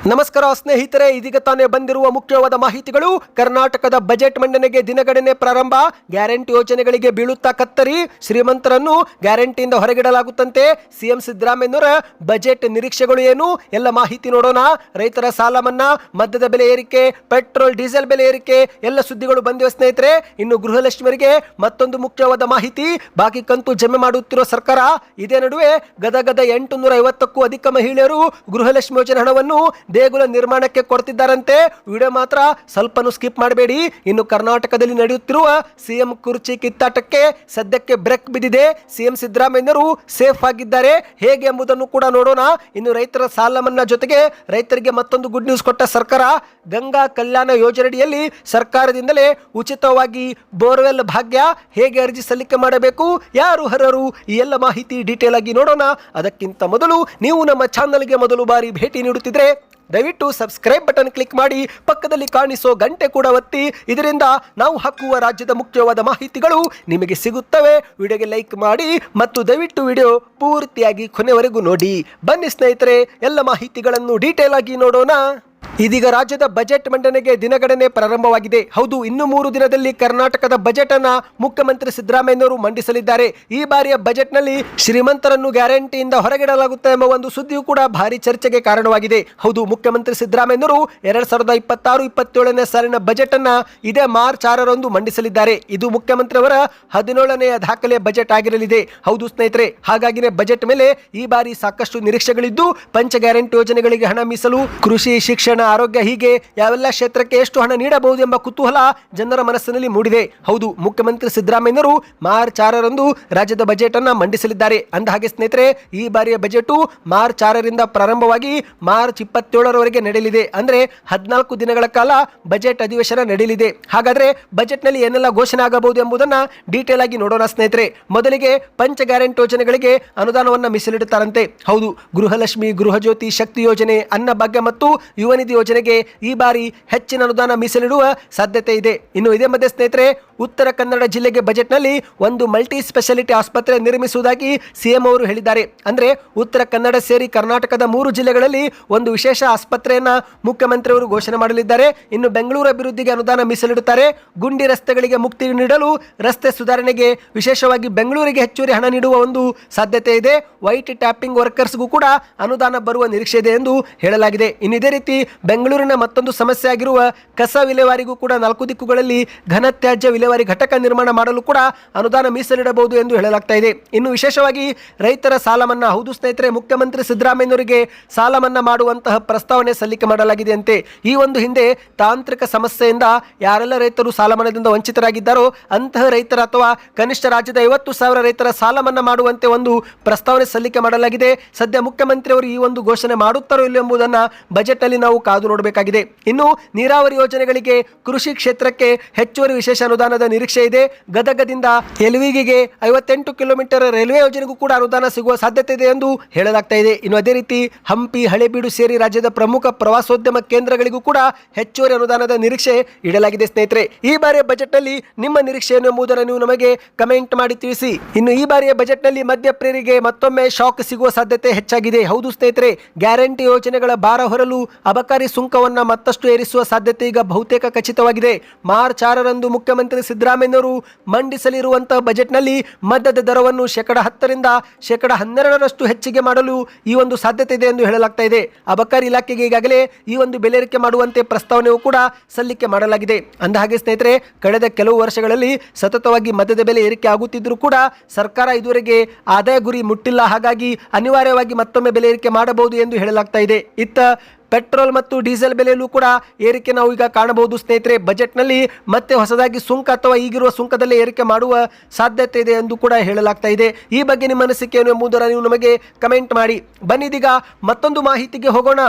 ನಮಸ್ಕಾರ ಸ್ನೇಹಿತರೆ, ಇದೀಗ ತಾನೇ ಬಂದಿರುವ ಮುಖ್ಯವಾದ ಮಾಹಿತಿಗಳು. ಕರ್ನಾಟಕದ ಬಜೆಟ್ ಮಂಡನೆಗೆ ದಿನಗಣನೆ ಪ್ರಾರಂಭ. ಗ್ಯಾರಂಟಿ ಯೋಜನೆಗಳಿಗೆ ಬೀಳುತ್ತಾ ಕತ್ತರಿ. ಶ್ರೀಮಂತರನ್ನು ಗ್ಯಾರಂಟಿಯಿಂದ ಹೊರಗಿಡಲಾಗುತ್ತಂತೆ. ಸಿಎಂ ಸಿದ್ದರಾಮಯ್ಯನವರ ಬಜೆಟ್ ನಿರೀಕ್ಷೆಗಳು ಏನು? ಎಲ್ಲ ಮಾಹಿತಿ ನೋಡೋಣ. ರೈತರ ಸಾಲ ಮನ್ನಾ, ಮದ್ಯದ ಬೆಲೆ ಏರಿಕೆ, ಪೆಟ್ರೋಲ್ ಡೀಸೆಲ್ ಬೆಲೆ ಏರಿಕೆ, ಎಲ್ಲ ಸುದ್ದಿಗಳು ಬಂದಿವೆ ಸ್ನೇಹಿತರೆ. ಇನ್ನು ಗೃಹಲಕ್ಷ್ಮಿಯರಿಗೆ ಮತ್ತೊಂದು ಮುಖ್ಯವಾದ ಮಾಹಿತಿ. ಬಾಕಿ ಕಂತು ಜಮೆ ಮಾಡುತ್ತಿರುವ ಸರ್ಕಾರ. ಇದೇ ನಡುವೆ ಗದಗದ 850ಕ್ಕೂ ಅಧಿಕ ಮಹಿಳೆಯರು ಗೃಹಲಕ್ಷ್ಮಿ ಯೋಜನೆ ಹಣವನ್ನು ದೇಗುಲ ನಿರ್ಮಾಣಕ್ಕೆ ಕೊಡ್ತಿದ್ದಾರಂತೆ. ವಿಡಿಯೋ ಮಾತ್ರ ಸ್ವಲ್ಪನೂ ಸ್ಕಿಪ್ ಮಾಡಬೇಡಿ. ಇನ್ನು ಕರ್ನಾಟಕದಲ್ಲಿ ನಡೆಯುತ್ತಿರುವ ಸಿಎಂ ಕುರ್ಚಿ ಕಿತ್ತಾಟಕ್ಕೆ ಸದ್ಯಕ್ಕೆ ಬ್ರೇಕ್ ಬಿದ್ದಿದೆ. ಸಿಎಂ ಸಿದ್ದರಾಮಯ್ಯನವರು ಸೇಫ್ ಆಗಿದ್ದಾರೆ, ಹೇಗೆ ಎಂಬುದನ್ನು ಕೂಡ ನೋಡೋಣ. ಇನ್ನು ರೈತರ ಸಾಲ ಮನ್ನಾ ಜೊತೆಗೆ ರೈತರಿಗೆ ಮತ್ತೊಂದು ಗುಡ್ ನ್ಯೂಸ್ ಕೊಟ್ಟ ಸರ್ಕಾರ. ಗಂಗಾ ಕಲ್ಯಾಣ ಯೋಜನೆಯಡಿಯಲ್ಲಿ ಸರ್ಕಾರದಿಂದಲೇ ಉಚಿತವಾಗಿ ಬೋರ್ವೆಲ್ ಭಾಗ್ಯ. ಹೇಗೆ ಅರ್ಜಿ ಸಲ್ಲಿಕೆ ಮಾಡಬೇಕು, ಯಾರು ಅರ್ಹರು, ಈ ಎಲ್ಲ ಮಾಹಿತಿ ಡೀಟೇಲ್ ಆಗಿ ನೋಡೋಣ. ಅದಕ್ಕಿಂತ ಮೊದಲು ನೀವು ನಮ್ಮ ಚಾನಲ್ಗೆ ಮೊದಲು ಬಾರಿ ಭೇಟಿ ನೀಡುತ್ತಿದ್ರೆ ದಯವಿಟ್ಟು ಸಬ್ಸ್ಕ್ರೈಬ್ ಬಟನ್ ಕ್ಲಿಕ್ ಮಾಡಿ, ಪಕ್ಕದಲ್ಲಿ ಕಾಣಿಸೋ ಗಂಟೆ ಕೂಡ ಒತ್ತಿ. ಇದರಿಂದ ನಾವು ಹಾಕುವ ರಾಜ್ಯದ ಮುಖ್ಯವಾದ ಮಾಹಿತಿಗಳು ನಿಮಗೆ ಸಿಗುತ್ತವೆ. ವಿಡಿಯೋಗೆ ಲೈಕ್ ಮಾಡಿ ಮತ್ತು ದಯವಿಟ್ಟು ವಿಡಿಯೋ ಪೂರ್ತಿಯಾಗಿ ಕೊನೆವರೆಗೂ ನೋಡಿ. ಬನ್ನಿ ಸ್ನೇಹಿತರೆ, ಎಲ್ಲ ಮಾಹಿತಿಗಳನ್ನು ಡೀಟೇಲ್ ಆಗಿ ನೋಡೋಣ. ಇದೀಗ ರಾಜ್ಯದ ಬಜೆಟ್ ಮಂಡನೆಗೆ ದಿನಗಣನೆ ಪ್ರಾರಂಭವಾಗಿದೆ. ಹೌದು, ಇನ್ನು 3 ದಿನದಲ್ಲಿ ಕರ್ನಾಟಕದ ಬಜೆಟ್ ಅನ್ನ ಮುಖ್ಯಮಂತ್ರಿ ಸಿದ್ದರಾಮಯ್ಯನವರು ಮಂಡಿಸಲಿದ್ದಾರೆ. ಈ ಬಾರಿಯ ಬಜೆಟ್ನಲ್ಲಿ ಶ್ರೀಮಂತರನ್ನು ಗ್ಯಾರಂಟಿಯಿಂದ ಹೊರಗಿಡಲಾಗುತ್ತೆ ಎಂಬ ಒಂದು ಸುದ್ದಿಯೂ ಕೂಡ ಭಾರಿ ಚರ್ಚೆಗೆ ಕಾರಣವಾಗಿದೆ. ಹೌದು, ಮುಖ್ಯಮಂತ್ರಿ ಸಿದ್ದರಾಮಯ್ಯನವರು 2026-27ನೇ ಸಾಲಿನ ಬಜೆಟ್ ಅನ್ನ ಇದೇ ಮಾರ್ಚ್ 6ರಂದು ಮಂಡಿಸಲಿದ್ದಾರೆ. ಇದು ಮುಖ್ಯಮಂತ್ರಿಯವರ 17ನೇ ದಾಖಲೆ ಬಜೆಟ್ ಆಗಿರಲಿದೆ. ಹೌದು ಸ್ನೇಹಿತರೆ, ಹಾಗಾಗಿನೇ ಬಜೆಟ್ ಮೇಲೆ ಈ ಬಾರಿ ಸಾಕಷ್ಟು ನಿರೀಕ್ಷೆಗಳಿದ್ದು, ಪಂಚ ಗ್ಯಾರಂಟಿ ಯೋಜನೆಗಳಿಗೆ ಹಣ ಮೀಸಲು, ಕೃಷಿ, ಶಿಕ್ಷಣ, ಆರೋಗ್ಯ, ಹೀಗೆ ಯಾವೆಲ್ಲ ಕ್ಷೇತ್ರಕ್ಕೆ ಎಷ್ಟು ಹಣ ನೀಡಬಹುದು ಎಂಬ ಕುತೂಹಲ ಜನರ ಮನಸ್ಸಿನಲ್ಲಿ ಮೂಡಿದೆ. ಹೌದು, ಮುಖ್ಯಮಂತ್ರಿ ಸಿದ್ದರಾಮಯ್ಯನವರು ಮಾರ್ಚ್ 6ರಂದು ರಾಜ್ಯದ ಬಜೆಟ್ ಅನ್ನ ಮಂಡಿಸಲಿದ್ದಾರೆ. ಅಂದ ಹಾಗೆ ಸ್ನೇಹಿತರೆ, ಈ ಬಾರಿಯ ಬಜೆಟ್ ಮಾರ್ಚ್ 6ರಿಂದ ಪ್ರಾರಂಭವಾಗಿ ಮಾರ್ಚ್ 27ರವರೆಗೆ ನಡೆಯಲಿದೆ. ಅಂದ್ರೆ 14 ದಿನಗಳ ಕಾಲ ಬಜೆಟ್ ಅಧಿವೇಶನ ನಡೆಯಲಿದೆ. ಹಾಗಾದ್ರೆ ಬಜೆಟ್ ನಲ್ಲಿ ಏನೆಲ್ಲ ಘೋಷಣೆ ಆಗಬಹುದು ಎಂಬುದನ್ನ ಡೀಟೇಲ್ ಆಗಿ ನೋಡೋಣ ಸ್ನೇಹಿತರೆ. ಮೊದಲಿಗೆ ಪಂಚ ಗ್ಯಾರಂಟಿ ಯೋಜನೆಗಳಿಗೆ ಅನುದಾನವನ್ನ ಮೀಸಲಿಡುತ್ತಾರಂತೆ. ಹೌದು, ಗೃಹಲಕ್ಷ್ಮಿ, ಗೃಹಜ್ಯೋತಿ, ಶಕ್ತಿ ಯೋಜನೆ, ಅನ್ನಭಾಗ್ಯ ಮತ್ತು ಯುವ ನಿಧಿ ಯೋಜನೆಗೆ ಈ ಬಾರಿ ಹೆಚ್ಚಿನ ಅನುದಾನ ಮೀಸಲಿಡುವ ಸಾಧ್ಯತೆ ಇದೆ. ಇನ್ನು ಇದೇ ಮಧ್ಯೆ ಸ್ನೇಹಿತರೆ, ಉತ್ತರ ಕನ್ನಡ ಜಿಲ್ಲೆಗೆ ಬಜೆಟ್ನಲ್ಲಿ ಒಂದು ಮಲ್ಟಿ ಸ್ಪೆಷಾಲಿಟಿ ಆಸ್ಪತ್ರೆ ನಿರ್ಮಿಸುವುದಾಗಿ ಸಿಎಂ ಅವರು ಹೇಳಿದ್ದಾರೆ. ಅಂದ್ರೆ ಉತ್ತರ ಕನ್ನಡ ಸೇರಿ ಕರ್ನಾಟಕದ 3 ಜಿಲ್ಲೆಗಳಲ್ಲಿ ಒಂದು ವಿಶೇಷ ಆಸ್ಪತ್ರೆಯನ್ನ ಮುಖ್ಯಮಂತ್ರಿಯವರು ಘೋಷಣೆ ಮಾಡಲಿದ್ದಾರೆ. ಇನ್ನು ಬೆಂಗಳೂರು ಅಭಿವೃದ್ಧಿಗೆ ಅನುದಾನ ಮೀಸಲಿಡುತ್ತಾರೆ. ಗುಂಡಿ ರಸ್ತೆಗಳಿಗೆ ಮುಕ್ತಿ ನೀಡಲು, ರಸ್ತೆ ಸುಧಾರಣೆಗೆ ವಿಶೇಷವಾಗಿ ಬೆಂಗಳೂರಿಗೆ ಹೆಚ್ಚುವರಿ ಹಣ ನೀಡುವ ಒಂದು ಸಾಧ್ಯತೆ ಇದೆ. ವೈಟ್ ಟ್ಯಾಪಿಂಗ್ ವರ್ಕರ್ಸ್ಗೂ ಕೂಡ ಅನುದಾನ ಬರುವ ನಿರೀಕ್ಷೆ ಇದೆ ಎಂದು ಹೇಳಲಾಗಿದೆ. ಇನ್ನು ಇದೇ ರೀತಿ ಬೆಂಗಳೂರಿನ ಮತ್ತೊಂದು ಸಮಸ್ಯೆ ಆಗಿರುವ ಕಸ ವಿಲೇವಾರಿಗೂ ಕೂಡ 4 ದಿಕ್ಕುಗಳಲ್ಲಿ ಘನತ್ಯಾಜ್ಯ ವಿಲೇವಾರಿ ಘಟಕ ನಿರ್ಮಾಣ ಮಾಡಲು ಕೂಡ ಅನುದಾನ ಮೀಸಲಿಡಬಹುದು ಎಂದು ಹೇಳಲಾಗ್ತಾ ಇದೆ. ಇನ್ನು ವಿಶೇಷವಾಗಿ ರೈತರ ಸಾಲ ಮನ್ನಾ. ಹೌದು ಸ್ನೇಹಿತರೆ, ಮುಖ್ಯಮಂತ್ರಿ ಸಿದ್ದರಾಮಯ್ಯನವರಿಗೆ ಸಾಲ ಮನ್ನಾ ಮಾಡುವಂತಹ ಪ್ರಸ್ತಾವನೆ ಸಲ್ಲಿಕೆ ಮಾಡಲಾಗಿದೆ ಅಂತೆ. ಈ ಒಂದು ಹಿಂದೆ ತಾಂತ್ರಿಕ ಸಮಸ್ಯೆಯಿಂದ ಯಾರೆಲ್ಲ ರೈತರು ಸಾಲ ಮನ್ನಾದಿಂದ ವಂಚಿತರಾಗಿದ್ದಾರೋ ಅಂತಹ ರೈತರ ಅಥವಾ ಕನಿಷ್ಠ ರಾಜ್ಯದ 50,000 ರೈತರ ಸಾಲ ಮನ್ನಾ ಮಾಡುವಂತೆ ಒಂದು ಪ್ರಸ್ತಾವನೆ ಸಲ್ಲಿಕೆ ಮಾಡಲಾಗಿದೆ. ಸದ್ಯ ಮುಖ್ಯಮಂತ್ರಿ ಅವರು ಈ ಒಂದು ಘೋಷಣೆ ಮಾಡುತ್ತಾರೋ ಇಲ್ಲ ಎಂಬುದನ್ನು ಬಜೆಟ್ ಅಲ್ಲಿ ನಾವು ಕಾದು ನೋಡಬೇಕಾಗಿದೆ. ಇನ್ನು ನೀರಾವರಿ ಯೋಜನೆಗಳಿಗೆ, ಕೃಷಿ ಕ್ಷೇತ್ರಕ್ಕೆ ಹೆಚ್ಚುವರಿ ವಿಶೇಷ ಅನುದಾನದ ನಿರೀಕ್ಷೆ ಇದೆ. ಗದಗದಿಂದ ಎಲ್ವಿಗೆ 58 ಕಿಲೋಮೀಟರ್ ರೈಲ್ವೆ ಯೋಜನೆಗೂ ಕೂಡ ಅನುದಾನ ಸಿಗುವ ಸಾಧ್ಯತೆ ಇದೆ ಎಂದು ಹೇಳಲಾಗ್ತಾ ಇದೆ. ಇನ್ನು ಅದೇ ರೀತಿ ಹಂಪಿ, ಹಳೆಬೀಡು ಸೇರಿ ರಾಜ್ಯದ ಪ್ರಮುಖ ಪ್ರವಾಸೋದ್ಯಮ ಕೇಂದ್ರಗಳಿಗೂ ಕೂಡ ಹೆಚ್ಚುವರಿ ಅನುದಾನದ ನಿರೀಕ್ಷೆ ಇಡಲಾಗಿದೆ. ಸ್ನೇಹಿತರೆ, ಈ ಬಾರಿಯ ಬಜೆಟ್ ನಲ್ಲಿ ನಿಮ್ಮ ನಿರೀಕ್ಷೆ ಏನು ಎಂಬುದನ್ನು ನೀವು ನಮಗೆ ಕಮೆಂಟ್ ಮಾಡಿ ತಿಳಿಸಿ. ಇನ್ನು ಈ ಬಾರಿಯ ಬಜೆಟ್ ನಲ್ಲಿ ಮಧ್ಯಪ್ರಿಯರಿಗೆ ಮತ್ತೊಮ್ಮೆ ಶಾಕ್ ಸಿಗುವ ಸಾಧ್ಯತೆ ಹೆಚ್ಚಾಗಿದೆ. ಹೌದು ಸ್ನೇಹಿತರೆ, ಗ್ಯಾರಂಟಿ ಯೋಜನೆಗಳ ಭಾರ ಹೊರಲು ಅಬಕಾರಿ ಸುಂಕವನ್ನ ಮತ್ತಷ್ಟು ಏರಿಸುವ ಸಾಧ್ಯತೆ ಈಗ ಬಹುತೇಕ ಖಚಿತವಾಗಿದೆ. ಮಾರ್ಚ್ 6ರಂದು ಮುಖ್ಯಮಂತ್ರಿ ಸಿದ್ದರಾಮಯ್ಯನವರು ಮಂಡಿಸಲಿರುವಂತಹ ಬಜೆಟ್ನಲ್ಲಿ ಮದ್ಯದ ದರವನ್ನು 10%ರಿಂದ 12% ಹೆಚ್ಚಿಗೆ ಮಾಡಲು ಈ ಒಂದು ಸಾಧ್ಯತೆ ಇದೆ ಎಂದು ಹೇಳಲಾಗ್ತಾ ಇದೆ. ಅಬಕಾರಿ ಇಲಾಖೆಗೆ ಈಗಾಗಲೇ ಈ ಒಂದು ಬೆಲೆ ಏರಿಕೆ ಮಾಡುವಂತೆ ಪ್ರಸ್ತಾವನೆಯೂ ಕೂಡ ಸಲ್ಲಿಕೆ ಮಾಡಲಾಗಿದೆ. ಅಂದಹಾಗೆ ಸ್ನೇಹಿತರೆ, ಕಳೆದ ಕೆಲವು ವರ್ಷಗಳಲ್ಲಿ ಸತತವಾಗಿ ಮದ್ಯದ ಬೆಲೆ ಏರಿಕೆ ಆಗುತ್ತಿದ್ದರೂ ಕೂಡ ಸರ್ಕಾರ ಇದುವರೆಗೆ ಆದಾಯ ಗುರಿ ಮುಟ್ಟಿಲ್ಲ. ಹಾಗಾಗಿ ಅನಿವಾರ್ಯವಾಗಿ ಮತ್ತೊಮ್ಮೆ ಬೆಲೆ ಏರಿಕೆ ಮಾಡಬಹುದು ಎಂದು ಹೇಳಲಾಗ್ತಾ ಇದೆ. ಇತ್ತ ಪೆಟ್ರೋಲ್ ಮತ್ತು ಡೀಸೆಲ್ ಬೆಲೆಯಲ್ಲೂ ಕೂಡ ಏರಿಕೆ ನಾವು ಈಗ ಕಾಣಬಹುದು ಸ್ನೇಹಿತರೆ. ಬಜೆಟ್ನಲ್ಲಿ ಮತ್ತೆ ಹೊಸದಾಗಿ ಸುಂಕ ಅಥವಾ ಈಗಿರುವ ಸುಂಕದಲ್ಲೇ ಏರಿಕೆ ಮಾಡುವ ಸಾಧ್ಯತೆ ಇದೆ ಎಂದು ಕೂಡ ಹೇಳಲಾಗ್ತಾ ಇದೆ. ಈ ಬಗ್ಗೆ ನಿಮ್ಮ ಅನಿಸಿಕೆ ಏನು ಎಂಬುದನ್ನು ನೀವು ನಮಗೆ ಕಮೆಂಟ್ ಮಾಡಿ. ಬನ್ನಿದೀಗ ಮತ್ತೊಂದು ಮಾಹಿತಿಗೆ ಹೋಗೋಣ.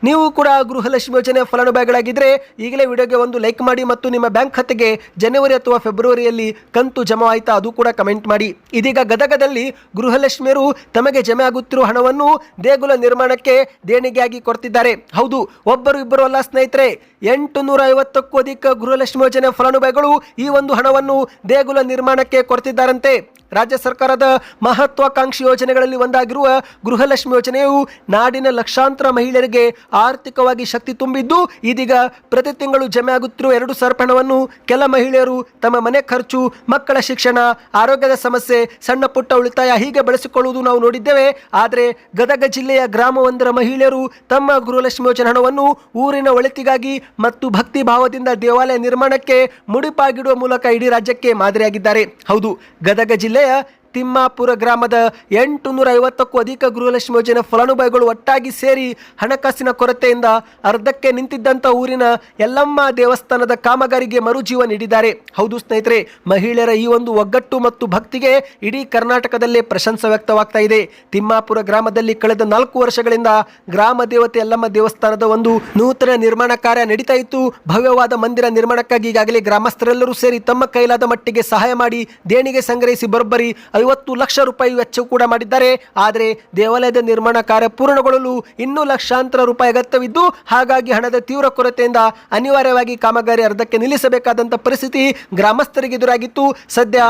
ನೀವು ಕೂಡ ಗೃಹಲಕ್ಷ್ಮಿ ಯೋಜನೆ ಫಲಾನುಭವಿಗಳಾಗಿದ್ದರೆ ಈಗಲೇ ವಿಡಿಯೋಗೆ ಒಂದು ಲೈಕ್ ಮಾಡಿ ಮತ್ತು ನಿಮ್ಮ ಬ್ಯಾಂಕ್ ಖಾತೆಗೆ ಜನವರಿ ಅಥವಾ ಫೆಬ್ರವರಿಯಲ್ಲಿ ಕಂತು ಜಮಾ ಆಯಿತಾ ಅದು ಕೂಡ ಕಮೆಂಟ್ ಮಾಡಿ. ಇದೀಗ ಗದಗದಲ್ಲಿ ಗೃಹಲಕ್ಷ್ಮಿಯರು ತಮಗೆ ಜಮೆ ಆಗುತ್ತಿರುವ ಹಣವನ್ನು ದೇಗುಲ ನಿರ್ಮಾಣಕ್ಕೆ ದೇಣಿಗೆಯಾಗಿ ಕೊಡ್ತಿದ್ದಾರೆ. ಹೌದು, ಒಬ್ಬರು ಇಬ್ಬರು ಅಲ್ಲ ಸ್ನೇಹಿತರೆ, 850ಕ್ಕೂ ಅಧಿಕ ಗೃಹಲಕ್ಷ್ಮಿ ಯೋಜನೆ ಫಲಾನುಭವಿಗಳು ಈ ಒಂದು ಹಣವನ್ನು ದೇಗುಲ ನಿರ್ಮಾಣಕ್ಕೆ ಕೊಡ್ತಿದ್ದಾರಂತೆ. ರಾಜ್ಯ ಸರ್ಕಾರದ ಮಹತ್ವಾಕಾಂಕ್ಷಿ ಯೋಜನೆಗಳಲ್ಲಿ ಒಂದಾಗಿರುವ ಗೃಹಲಕ್ಷ್ಮಿ ಯೋಜನೆಯು ನಾಡಿನ ಲಕ್ಷಾಂತರ ಮಹಿಳೆಯರಿಗೆ ಆರ್ಥಿಕವಾಗಿ ಶಕ್ತಿ ತುಂಬಿದ್ದು, ಇದೀಗ ಪ್ರತಿ ತಿಂಗಳು ಜಮೆ ಆಗುತ್ತಿರುವ 2,000 ಹಣವನ್ನು ಕೆಲ ಮಹಿಳೆಯರು ತಮ್ಮ ಮನೆ ಖರ್ಚು, ಮಕ್ಕಳ ಶಿಕ್ಷಣ, ಆರೋಗ್ಯದ ಸಮಸ್ಯೆ, ಸಣ್ಣ ಪುಟ್ಟ ಉಳಿತಾಯ ಹೀಗೆ ಬಳಸಿಕೊಳ್ಳುವುದು ನಾವು ನೋಡಿದ್ದೇವೆ. ಆದರೆ ಗದಗ ಜಿಲ್ಲೆಯ ಗ್ರಾಮವೊಂದರ ಮಹಿಳೆಯರು ತಮ್ಮ ಗೃಹಲಕ್ಷ್ಮಿ ಯೋಜನೆ ಹಣವನ್ನು ಊರಿನ ಒಳಿತಿಗಾಗಿ ಮತ್ತು ಭಕ್ತಿ ಭಾವದಿಂದ ದೇವಾಲಯ ನಿರ್ಮಾಣಕ್ಕೆ ಮುಡಿಪಾಗಿಡುವ ಮೂಲಕ ಇಡೀ ರಾಜ್ಯಕ್ಕೆ ಮಾದರಿಯಾಗಿದ್ದಾರೆ. ಹೌದು, ಗದಗ ಜಿಲ್ಲೆಯ ತಿಮ್ಮಾಪುರ ಗ್ರಾಮದ 850ಕ್ಕೂ ಅಧಿಕ ಗೃಹಲಕ್ಷ್ಮಿ ಯೋಜನೆ ಫಲಾನುಭವಿಗಳು ಒಟ್ಟಾಗಿ ಸೇರಿ ಹಣಕಾಸಿನ ಕೊರತೆಯಿಂದ ಅರ್ಧಕ್ಕೆ ನಿಂತಿದ್ದಂಥ ಊರಿನ ಯಲ್ಲಮ್ಮ ದೇವಸ್ಥಾನದ ಕಾಮಗಾರಿಗೆ ಮರುಜೀವ ನೀಡಿದ್ದಾರೆ. ಹೌದು ಸ್ನೇಹಿತರೆ, ಮಹಿಳೆಯರ ಈ ಒಂದು ಒಗ್ಗಟ್ಟು ಮತ್ತು ಭಕ್ತಿಗೆ ಇಡೀ ಕರ್ನಾಟಕದಲ್ಲೇ ಪ್ರಶಂಸೆ ವ್ಯಕ್ತವಾಗ್ತಾ ಇದೆ. ತಿಮ್ಮಾಪುರ ಗ್ರಾಮದಲ್ಲಿ ಕಳೆದ 4 ವರ್ಷಗಳಿಂದ ಗ್ರಾಮ ದೇವತೆ ಯಲ್ಲಮ್ಮ ದೇವಸ್ಥಾನದ ಒಂದು ನೂತನ ನಿರ್ಮಾಣ ಕಾರ್ಯ ನಡೀತಾ ಇತ್ತು. ಭವ್ಯವಾದ ಮಂದಿರ ನಿರ್ಮಾಣಕ್ಕಾಗಿ ಈಗಾಗಲೇ ಗ್ರಾಮಸ್ಥರೆಲ್ಲರೂ ಸೇರಿ ತಮ್ಮ ಕೈಲಾದ ಮಟ್ಟಿಗೆ ಸಹಾಯ ಮಾಡಿ ದೇಣಿಗೆ ಸಂಗ್ರಹಿಸಿ ಬರೋಬ್ಬರಿ 50 ಲಕ್ಷ ರೂಪಾಯಿ ವೆಚ್ಚ ಕೂಡ ಮಾಡಿದ್ದಾರೆ. ಆದರೆ ದೇವಾಲಯದ ನಿರ್ಮಾಣ ಕಾರ್ಯ ಪೂರ್ಣಗೊಳ್ಳಲು ಇನ್ನೂ ಲಕ್ಷಾಂತರ ರೂಪಾಯಿ ಅಗತ್ಯವಿದ್ದು, ಹಾಗಾಗಿ ಹಣದ ತೀವ್ರ ಕೊರತೆಯಿಂದ ಅನಿವಾರ್ಯವಾಗಿ ಕಾಮಗಾರಿ ಅರ್ಧಕ್ಕೆ ನಿಲ್ಲಿಸಬೇಕಾದಂಥ ಪರಿಸ್ಥಿತಿ ಗ್ರಾಮಸ್ಥರಿಗೆ ಎದುರಾಗಿತ್ತು. ಸದ್ಯ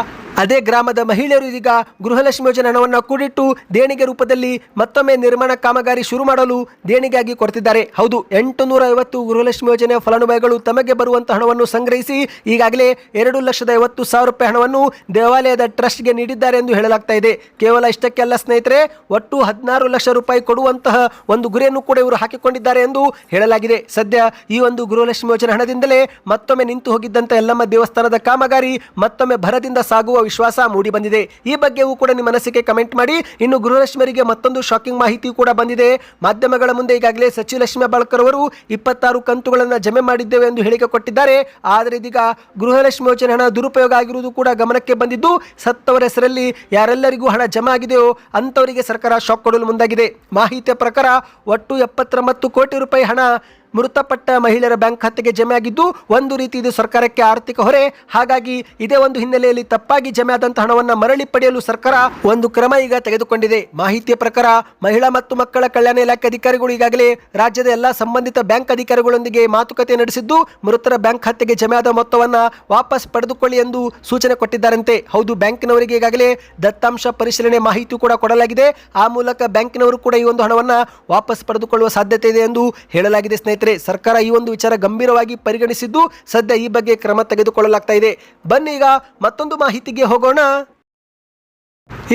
ಅದೇ ಗ್ರಾಮದ ಮಹಿಳೆಯರು ಇದೀಗ ಗೃಹಲಕ್ಷ್ಮಿ ಯೋಜನೆ ಹಣವನ್ನು ಕೂಡಿಟ್ಟು ದೇಣಿಗೆ ರೂಪದಲ್ಲಿ ಮತ್ತೊಮ್ಮೆ ನಿರ್ಮಾಣ ಕಾಮಗಾರಿ ಶುರು ಮಾಡಲು ದೇಣಿಗೆಯಾಗಿ ಕೊಡ್ತಿದ್ದಾರೆ. ಹೌದು, 850 ಗೃಹಲಕ್ಷ್ಮಿ ಯೋಜನೆಯ ಫಲಾನುಭವಿಗಳು ತಮಗೆ ಬರುವಂತಹ ಹಣವನ್ನು ಸಂಗ್ರಹಿಸಿ ಈಗಾಗಲೇ 2,50,000 ರೂಪಾಯಿ ಹಣವನ್ನು ದೇವಾಲಯದ ಟ್ರಸ್ಟ್ಗೆ ನೀಡಿದ್ದಾರೆ ಎಂದು ಹೇಳಲಾಗ್ತಾ ಇದೆ. ಕೇವಲ ಇಷ್ಟಕ್ಕೆ ಅಲ್ಲ ಸ್ನೇಹಿತರೆ, ಒಟ್ಟು 16 ಲಕ್ಷ ರೂಪಾಯಿ ಕೊಡುವಂತಹ ಒಂದು ಗುರಿಯನ್ನು ಕೂಡ ಇವರು ಹಾಕಿಕೊಂಡಿದ್ದಾರೆ ಎಂದು ಹೇಳಲಾಗಿದೆ. ಸದ್ಯ ಈ ಒಂದು ಗೃಹಲಕ್ಷ್ಮಿ ಯೋಜನೆ ಹಣದಿಂದಲೇ ಮತ್ತೊಮ್ಮೆ ನಿಂತು ಹೋಗಿದ್ದಂಥ ಯಲ್ಲಮ್ಮ ದೇವಸ್ಥಾನದ ಕಾಮಗಾರಿ ಮತ್ತೊಮ್ಮೆ ಭರದಿಂದ ಸಾಗುವ ವಿಶ್ವಾಸ ಮೂಡಿ ಬಂದಿದೆ. ಈ ಬಗ್ಗೆಯೂ ಕೂಡ ನಿಮ್ಮ ಅನಿಸಿಕೆ ಕಮೆಂಟ್ ಮಾಡಿ. ಇನ್ನು ಗೃಹಲಕ್ಷ್ಮಿಯರಿಗೆ ಮತ್ತೊಂದು ಶಾಕಿಂಗ್ ಮಾಹಿತಿ ಕೂಡ ಬಂದಿದೆ. ಮಾಧ್ಯಮಗಳ ಮುಂದೆ ಈಗಾಗಲೇ ಸಚಿವ ಲಕ್ಷ್ಮಿ ಹೆಬ್ಬಾಳ್ಕರ್ ಅವರು 26 ಕಂತುಗಳನ್ನು ಜಮೆ ಮಾಡಿದ್ದೇವೆ ಎಂದು ಹೇಳಿಕೆ ಕೊಟ್ಟಿದ್ದಾರೆ. ಆದರೆ ಇದೀಗ ಗೃಹಲಕ್ಷ್ಮಿ ಯೋಜನೆ ಹಣ ದುರುಪಯೋಗ ಆಗಿರುವುದು ಕೂಡ ಗಮನಕ್ಕೆ ಬಂದಿದ್ದು, ಸತ್ತವರ ಹೆಸರಲ್ಲಿ ಯಾರೆಲ್ಲರಿಗೂ ಹಣ ಜಮಾ ಆಗಿದೆಯೋ ಅಂತವರಿಗೆ ಸರ್ಕಾರ ಶಾಕ್ ಕೊಡಲು ಮುಂದಾಗಿದೆ. ಮಾಹಿತಿಯ ಪ್ರಕಾರ ಒಟ್ಟು 79 ಕೋಟಿ ರೂಪಾಯಿ ಹಣ ಮೃತಪಟ್ಟ ಮಹಿಳೆಯರ ಬ್ಯಾಂಕ್ ಖಾತೆಗೆ ಜಮೆ ಆಗಿದ್ದು, ಒಂದು ರೀತಿ ಇದು ಸರ್ಕಾರಕ್ಕೆ ಆರ್ಥಿಕ ಹೊರೆ. ಹಾಗಾಗಿ ಇದೇ ಒಂದು ಹಿನ್ನೆಲೆಯಲ್ಲಿ ತಪ್ಪಾಗಿ ಜಮೆ ಆದಂತಹ ಹಣವನ್ನು ಮರಳಿ ಪಡೆಯಲು ಸರ್ಕಾರ ಒಂದು ಕ್ರಮ ಈಗ ತೆಗೆದುಕೊಂಡಿದೆ. ಮಾಹಿತಿಯ ಪ್ರಕಾರ ಮಹಿಳಾ ಮತ್ತು ಮಕ್ಕಳ ಕಲ್ಯಾಣ ಇಲಾಖೆ ಅಧಿಕಾರಿಗಳು ಈಗಾಗಲೇ ರಾಜ್ಯದ ಎಲ್ಲಾ ಸಂಬಂಧಿತ ಬ್ಯಾಂಕ್ ಅಧಿಕಾರಿಗಳೊಂದಿಗೆ ಮಾತುಕತೆ ನಡೆಸಿದ್ದು, ಮೃತರ ಬ್ಯಾಂಕ್ ಖಾತೆಗೆ ಜಮೆ ಆದ ಮೊತ್ತವನ್ನು ವಾಪಸ್ ಪಡೆದುಕೊಳ್ಳಿ ಎಂದು ಸೂಚನೆ ಕೊಟ್ಟಿದ್ದಾರಂತೆ. ಹೌದು, ಬ್ಯಾಂಕಿನವರಿಗೆ ಈಗಾಗಲೇ ದತ್ತಾಂಶ ಪರಿಶೀಲನೆ ಮಾಹಿತಿ ಕೂಡ ಕೊಡಲಾಗಿದೆ. ಆ ಮೂಲಕ ಬ್ಯಾಂಕಿನವರು ಕೂಡ ಈ ಒಂದು ಹಣವನ್ನು ವಾಪಸ್ ಪಡೆದುಕೊಳ್ಳುವ ಸಾಧ್ಯತೆ ಇದೆ ಎಂದು ಹೇಳಲಾಗಿದೆ. ಸ್ನೇಹಿತರೆ, ಸರ್ಕಾರ ಈ ಒಂದು ವಿಚಾರ ಗಂಭೀರವಾಗಿ ಪರಿಗಣಿಸಿದ್ದು, ಸದ್ಯ ಈ ಬಗ್ಗೆ ಕ್ರಮ ತೆಗೆದುಕೊಳ್ಳಲಾಗ್ತಾ ಇದೆ. ಬನ್ನಿ ಈಗ ಮತ್ತೊಂದು ಮಾಹಿತಿಗೆ ಹೋಗೋಣ.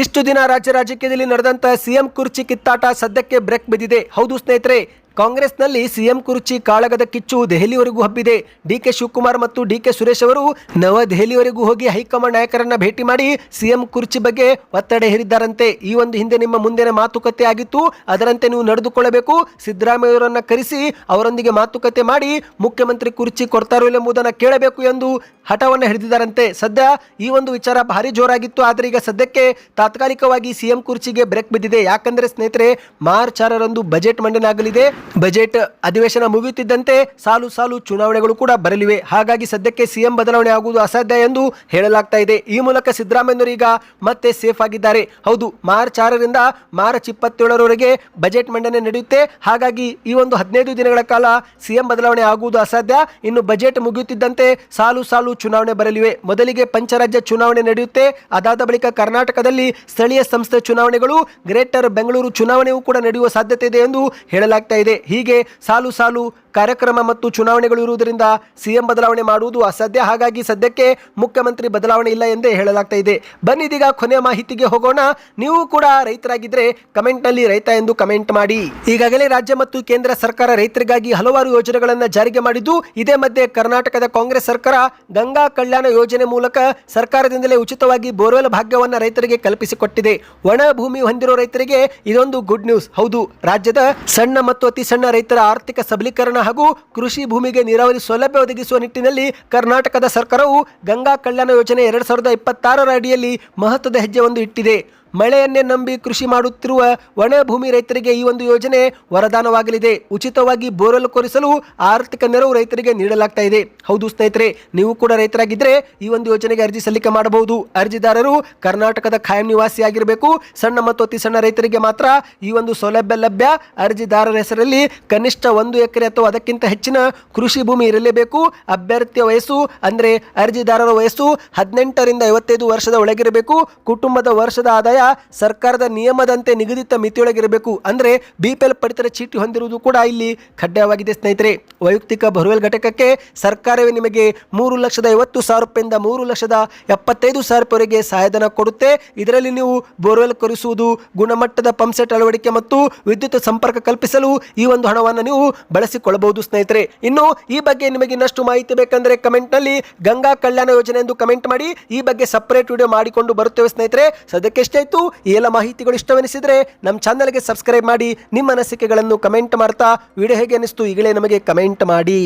ಇಷ್ಟು ದಿನ ರಾಜಕೀಯದಲ್ಲಿ ನಡೆದಂತ ಸಿಎಂ ಕುರ್ಚಿ ಕಿತ್ತಾಟ ಸದ್ಯಕ್ಕೆ ಬ್ರೇಕ್ ಬಿದ್ದಿದೆ. ಹೌದು ಸ್ನೇಹಿತರೆ, ಕಾಂಗ್ರೆಸ್ನಲ್ಲಿ ಸಿಎಂ ಕುರ್ಚಿ ಕಾಳಗದ ಕಿಚ್ಚು ದೆಹಲಿವರೆಗೂ ಹಬ್ಬಿದೆ. ಡಿಕೆ ಶಿವಕುಮಾರ್ ಮತ್ತು ಡಿಕೆ ಸುರೇಶ್ ಅವರು ನವದೆಹಲಿವರೆಗೂ ಹೋಗಿ ಹೈಕಮಾಂಡ್ ನಾಯಕರನ್ನ ಭೇಟಿ ಮಾಡಿ ಸಿಎಂ ಕುರ್ಚಿ ಬಗ್ಗೆ ಒತ್ತಡ ಹೇರಿದ್ದಾರಂತೆ. ಈ ಒಂದು ಹಿಂದೆ ನಿಮ್ಮ ಮುಂದಿನ ಮಾತುಕತೆ ಆಗಿತ್ತು, ಅದರಂತೆ ನೀವು ನಡೆದುಕೊಳ್ಳಬೇಕು. ಸಿದ್ದರಾಮಯ್ಯವರನ್ನ ಕರೆಸಿ ಅವರೊಂದಿಗೆ ಮಾತುಕತೆ ಮಾಡಿ ಮುಖ್ಯಮಂತ್ರಿ ಕುರ್ಚಿ ಕೊಡ್ತಾರೋ ಇಲ್ಲ ಎಂಬುದನ್ನು ಕೇಳಬೇಕು ಎಂದು ಹಠವನ್ನು ಹಿಡಿದಿದ್ದಾರಂತೆ. ಸದ್ಯ ಈ ಒಂದು ವಿಚಾರ ಭಾರಿ ಜೋರಾಗಿತ್ತು. ಆದರೆ ಈಗ ಸದ್ಯಕ್ಕೆ ತಾತ್ಕಾಲಿಕವಾಗಿ ಸಿಎಂ ಕುರ್ಚಿಗೆ ಬ್ರೇಕ್ ಬಿದ್ದಿದೆ. ಯಾಕಂದ್ರೆ ಸ್ನೇಹಿತರೆ, ಮಾರ್ಚ್ 6ರಂದು ಬಜೆಟ್ ಮಂಡನೆ ಆಗಲಿದೆ. ಬಜೆಟ್ ಅಧಿವೇಶನ ಮುಗಿಯುತ್ತಿದ್ದಂತೆ ಸಾಲು ಸಾಲು ಚುನಾವಣೆಗಳು ಕೂಡ ಬರಲಿವೆ. ಹಾಗಾಗಿ ಸದ್ಯಕ್ಕೆ ಸಿಎಂ ಬದಲಾವಣೆ ಆಗುವುದು ಅಸಾಧ್ಯ ಎಂದು ಹೇಳಲಾಗ್ತಾ ಇದೆ. ಈ ಮೂಲಕ ಸಿದ್ದರಾಮಯ್ಯನವರು ಈಗ ಮತ್ತೆ ಸೇಫ್ ಆಗಿದ್ದಾರೆ. ಹೌದು, ಮಾರ್ಚ್ 6ರಿಂದ ಮಾರ್ಚ್ 27ರವರೆಗೆ ಬಜೆಟ್ ಮಂಡನೆ ನಡೆಯುತ್ತೆ. ಹಾಗಾಗಿ ಈ ಒಂದು 15 ದಿನಗಳ ಕಾಲ ಸಿಎಂ ಬದಲಾವಣೆ ಆಗುವುದು ಅಸಾಧ್ಯ. ಇನ್ನು ಬಜೆಟ್ ಮುಗಿಯುತ್ತಿದ್ದಂತೆ ಸಾಲು ಸಾಲು ಚುನಾವಣೆ ಬರಲಿವೆ. ಮೊದಲಿಗೆ ಪಂಚರಾಜ್ಯ ಚುನಾವಣೆ ನಡೆಯುತ್ತೆ. ಅದಾದ ಬಳಿಕ ಕರ್ನಾಟಕದಲ್ಲಿ ಸ್ಥಳೀಯ ಸಂಸ್ಥೆ ಚುನಾವಣೆಗಳು, ಗ್ರೇಟರ್ ಬೆಂಗಳೂರು ಚುನಾವಣೆಯೂ ಕೂಡ ನಡೆಯುವ ಸಾಧ್ಯತೆ ಇದೆ ಎಂದು ಹೇಳಲಾಗ್ತಾ ಇದೆ. ಹೀಗೆ ಸಾಲು ಸಾಲು ಕಾರ್ಯಕ್ರಮ ಮತ್ತು ಚುನಾವಣೆಗಳು ಇರುವುದರಿಂದ ಸಿಎಂ ಬದಲಾವಣೆ ಮಾಡುವುದು ಅಸಾಧ್ಯ. ಹಾಗಾಗಿ ಸದ್ಯಕ್ಕೆ ಮುಖ್ಯಮಂತ್ರಿ ಬದಲಾವಣೆ ಇಲ್ಲ ಎಂದೇ ಹೇಳಲಾಗ್ತಾ ಇದೆ. ಬನ್ನಿ ಇದೀಗ ಕೊನೆಯ ಮಾಹಿತಿಗೆ ಹೋಗೋಣ. ನೀವು ಕೂಡ ರೈತರಾಗಿದ್ರೆ ಕಮೆಂಟ್ ನಲ್ಲಿ ರೈತ ಎಂದು ಕಮೆಂಟ್ ಮಾಡಿ. ಈಗಾಗಲೇ ರಾಜ್ಯ ಮತ್ತು ಕೇಂದ್ರ ಸರ್ಕಾರ ರೈತರಿಗಾಗಿ ಹಲವಾರು ಯೋಜನೆಗಳನ್ನು ಜಾರಿಗೆ ಮಾಡಿದ್ದು, ಇದೇ ಮಧ್ಯೆ ಕರ್ನಾಟಕದ ಕಾಂಗ್ರೆಸ್ ಸರ್ಕಾರ ಗಂಗಾ ಕಲ್ಯಾಣ ಯೋಜನೆ ಮೂಲಕ ಸರ್ಕಾರದಿಂದಲೇ ಉಚಿತವಾಗಿ ಬೋರ್ವೆಲ್ ಭಾಗ್ಯವನ್ನು ರೈತರಿಗೆ ಕಲ್ಪಿಸಿಕೊಟ್ಟಿದೆ. ಒಣ ಭೂಮಿ ಹೊಂದಿರುವ ರೈತರಿಗೆ ಇದೊಂದು ಗುಡ್ ನ್ಯೂಸ್. ಹೌದು, ರಾಜ್ಯದ ಸಣ್ಣ ಮತ್ತು ಅತಿ ಸಣ್ಣ ರೈತರ ಆರ್ಥಿಕ ಸಬಲೀಕರಣ ಹಾಗೂ ಕೃಷಿ ಭೂಮಿಗೆ ನೀರಾವರಿ ಸೌಲಭ್ಯ ಒದಗಿಸುವ ನಿಟ್ಟಿನಲ್ಲಿ ಕರ್ನಾಟಕದ ಸರ್ಕಾರವು ಗಂಗಾ ಕಲ್ಯಾಣ ಯೋಜನೆ 2026ರ ಅಡಿಯಲ್ಲಿ ಮಹತ್ವದ ಹೆಜ್ಜೆ ಒಂದು ಇಟ್ಟಿದೆ. ಮಳೆಯನ್ನೇ ನಂಬಿ ಕೃಷಿ ಮಾಡುತ್ತಿರುವ ಒಣ ಭೂಮಿ ರೈತರಿಗೆ ಈ ಒಂದು ಯೋಜನೆ ವರದಾನವಾಗಲಿದೆ. ಉಚಿತವಾಗಿ ಬೋರ್ವೆಲ್ ಕೊರೆಸಲು ಆರ್ಥಿಕ ನೆರವು ರೈತರಿಗೆ ನೀಡಲಾಗ್ತಾ ಇದೆ. ಹೌದು ಸ್ನೇಹಿತರೆ, ನೀವು ಕೂಡ ರೈತರಾಗಿದ್ದರೆ ಈ ಒಂದು ಯೋಜನೆಗೆ ಅರ್ಜಿ ಸಲ್ಲಿಕೆ ಮಾಡಬಹುದು. ಅರ್ಜಿದಾರರು ಕರ್ನಾಟಕದ ಖಾಯಂ ನಿವಾಸಿಯಾಗಿರಬೇಕು. ಸಣ್ಣ ಮತ್ತು ಅತಿ ಸಣ್ಣ ರೈತರಿಗೆ ಮಾತ್ರ ಈ ಒಂದು ಸೌಲಭ್ಯ ಲಭ್ಯ. ಅರ್ಜಿದಾರರ ಹೆಸರಲ್ಲಿ ಕನಿಷ್ಠ 1 ಎಕರೆ ಅಥವಾ ಅದಕ್ಕಿಂತ ಹೆಚ್ಚಿನ ಕೃಷಿ ಭೂಮಿ ಇರಲೇಬೇಕು. ಅಭ್ಯರ್ಥಿಯ ವಯಸ್ಸು ಅಂದ್ರೆ ಅರ್ಜಿದಾರರ ವಯಸ್ಸು 18 ರಿಂದ 55 ವರ್ಷದ ಒಳಗಿರಬೇಕು. ಕುಟುಂಬದ ವರ್ಷದ ಆದಾಯ ಸರ್ಕಾರದ ನಿಯಮದಂತೆ ನಿಗದಿತ ಮಿತಿಯೊಳಗಿರಬೇಕು. ಅಂದ್ರೆ BPL ಪಡಿತರ ಚೀಟಿ ಹೊಂದಿರುವುದು ಕೂಡ ಇಲ್ಲಿ ಕಡ್ಡಾಯವಾಗಿದೆ ಸ್ನೇಹಿತರೆ. ವೈಯಕ್ತಿಕ ಬೋರ್ವೆಲ್ ಘಟಕಕ್ಕೆ ಸರ್ಕಾರವೇ ನಿಮಗೆ 3,50,000 ರೂಪಾಯಿಂದ 3,75,000 ರೂಪಾಯಿವರೆಗೆ ಸಹಾಯಧನ ಕೊಡುತ್ತೆ. ಇದರಲ್ಲಿ ನೀವು ಬೋರ್ವೆಲ್ ಕೊರೆಸುವುದು, ಗುಣಮಟ್ಟದ ಪಂಪ್ಸೆಟ್ ಅಳವಡಿಕೆ ಮತ್ತು ವಿದ್ಯುತ್ ಸಂಪರ್ಕ ಕಲ್ಪಿಸಲು ಈ ಒಂದು ಹಣವನ್ನು ನೀವು ಬಳಸಿಕೊಳ್ಳಬಹುದು ಸ್ನೇಹಿತರೆ. ಇನ್ನು ಈ ಬಗ್ಗೆ ನಿಮಗೆ ಇನ್ನಷ್ಟು ಮಾಹಿತಿ ಬೇಕಂದ್ರೆ ಕಮೆಂಟ್ ನಲ್ಲಿ ಗಂಗಾ ಕಲ್ಯಾಣ ಯೋಜನೆ ಎಂದು ಕಮೆಂಟ್ ಮಾಡಿ. ಈ ಬಗ್ಗೆ ಸಪರೇಟ್ ವಿಡಿಯೋ ಮಾಡಿಕೊಂಡು ಬರುತ್ತೇವೆ ಸ್ನೇಹಿತರೆ. ಸದ್ಯಕ್ಕೆ ಎಷ್ಟಾಯ್ತು, ಈ ಎಲ್ಲ ಮಾಹಿತಿಗಳು ಇಷ್ಟವೆನಿಸಿದ್ರೆ ನಮ್ಮ ಚಾನಲ್ಗೆ ಸಬ್ಸ್ಕ್ರೈಬ್ ಮಾಡಿ. ನಿಮ್ಮ ಅನಿಸಿಕೆಗಳನ್ನು ಕಮೆಂಟ್ ಮಾಡ್ತಾ ವಿಡಿಯೋ ಹೇಗೆ ಅನಿಸ್ತು ಈಗಲೇ ನಮಗೆ ಕಮೆಂಟ್ ಮಾಡಿ.